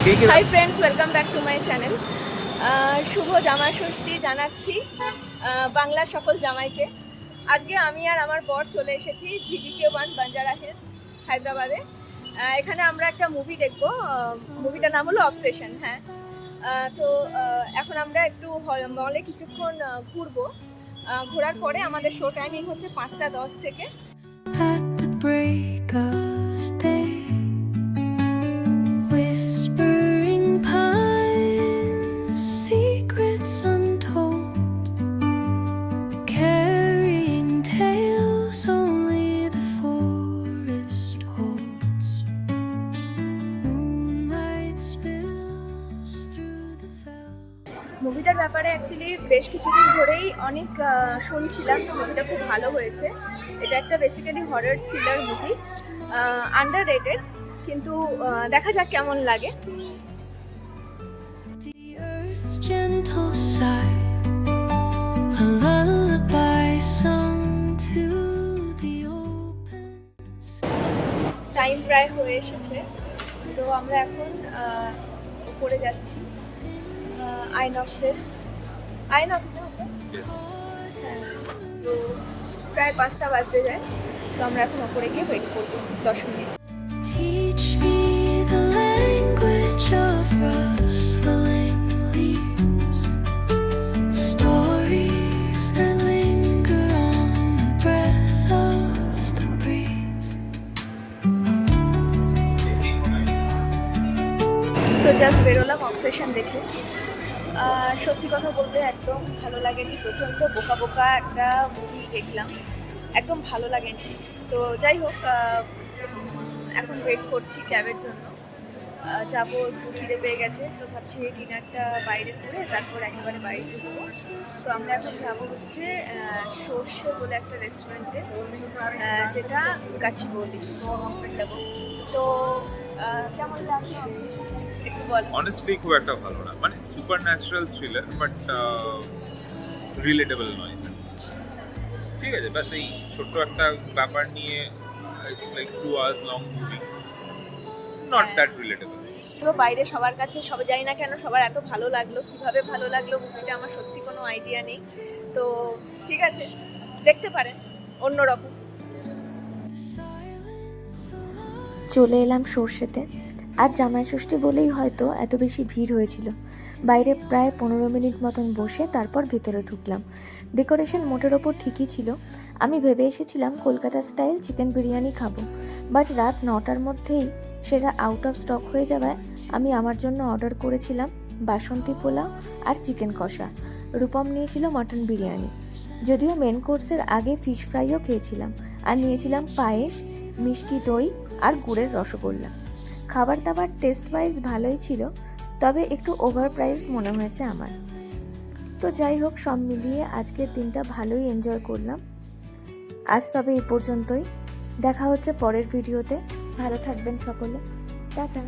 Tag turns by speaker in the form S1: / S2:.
S1: High friends, welcome back to my channel. শুভ জামাই ষষ্ঠী জানাচ্ছি বাংলার সকল জামাইকে। আজকে আমি আর আমার বর চলে এসেছি GBK1 বাঞ্জারা হিলস, হায়দ্রাবাদে। এখানে আমরা একটা মুভি দেখব। মুভিটার নাম হলো অবসেশন। হ্যাঁ, তো এখন আমরা একটু মলে কিছুক্ষণ ঘুরবো। ঘোরার পরে আমাদের শো টাইমিং হচ্ছে 5:10 থেকে।
S2: At the break of day, whispering pines, secrets untold, carrying tales only the forest holds. Moonlight spills through the velvet.
S1: মুভিটার ব্যাপারে অ্যাকচুয়ালি বেশ কিছুদিন ধরেই অনেক শুনছিলাম। মুভিটা খুব ভালো হয়েছে। এটা একটা basically horror thriller movie, under rated, কিন্তু দেখা যাক কেমন লাগে।
S2: The earth's gentle sigh, a lullaby sung to the open sky.
S1: Time প্রায় হয়ে এসেছে, তো আমরা এখন উপরে যাচ্ছি আইনক্সে। হ্যাঁ, তো প্রায় 5টা বাজতে যায়, তো আমরা এখন উপরে গিয়ে ওয়েট করবো 10 minute.
S2: Teach me the language of rustling leaves, stories that linger on the breath of the breeze.
S1: তো জাস্ট বেরোলাম অবসেশন দেখে। সত্যি কথা বলতে একদম ভালো লাগেনি। প্রচণ্ড বোকা বোকা একটা মুভি দেখলাম, একদম ভালো লাগেনি। তো যাই হোক, এখন ওয়েট করছি ক্যাবের জন্য। যাবো, একটু খিদে পেয়ে গেছে, তো ভাবছি ডিনারটা বাইরে করে তারপর একেবারে বাড়ি ঢুকবো। তো আমরা এখন যাবো হচ্ছে সর্ষে বলে একটা রেস্টুরেন্টে, যেটা গাছিবৌলি। তো কেমন লাগলো একটু বল।
S3: অনেস্টলি খুব একটা ভালো না, মানে super natural thriller, but relatable নয়। ঠিক আছে, ব্যাস এই ছোট্ট একটা ব্যাপার নিয়ে it's like 2 hours long movie, not that relatable.
S1: তো বাইরে সবার কাছে, সবাই জানি না কেন সবার এত ভালো লাগলো। কিভাবে ভালো লাগলো মুভিটা আমার সত্যি কোনো আইডিয়া নেই। তো ঠিক আছে, দেখতে পারেন, অন্যরকম।
S4: চলে এলাম সর্ষেতে। আজ জামাই ষষ্ঠী বলেই হয়তো এত বেশি ভিড় হয়েছিল। বাইরে প্রায় 15 মিনিট মতন বসে তারপর ভেতরে ঢুকলাম। ডেকোরেশন মোটের ওপর ঠিকই ছিল। আমি ভেবে এসেছিলাম কলকাতা স্টাইল চিকেন বিরিয়ানি খাবো, বাট রাত 9টার মধ্যেই সেটা আউট অফ স্টক হয়ে যাওয়ায় আমি আমার জন্য অর্ডার করেছিলাম বাসন্তী পোলাও আর চিকেন কষা। রূপম নিয়েছিল মটন বিরিয়ানি। যদিও মেন কোর্সের আগে ফিশ ফ্রাইও খেয়েছিলাম, আর নিয়েছিলাম পায়েস, মিষ্টি দই আর গুড়ের রসগোল্লা। খাবার দাবার টেস্ট ওয়াইজ ভালোই ছিল, তবে একটু ওভার প্রাইস মনে হয়েছে আমার। তো যাই হোক, সব মিলিয়ে আজকের দিনটা ভালোই এনজয় করলাম। আজ তবে এই পর্যন্তই। দেখা হচ্ছে পরের ভিডিওতে। ভালো থাকবেন সকলে। টাটা।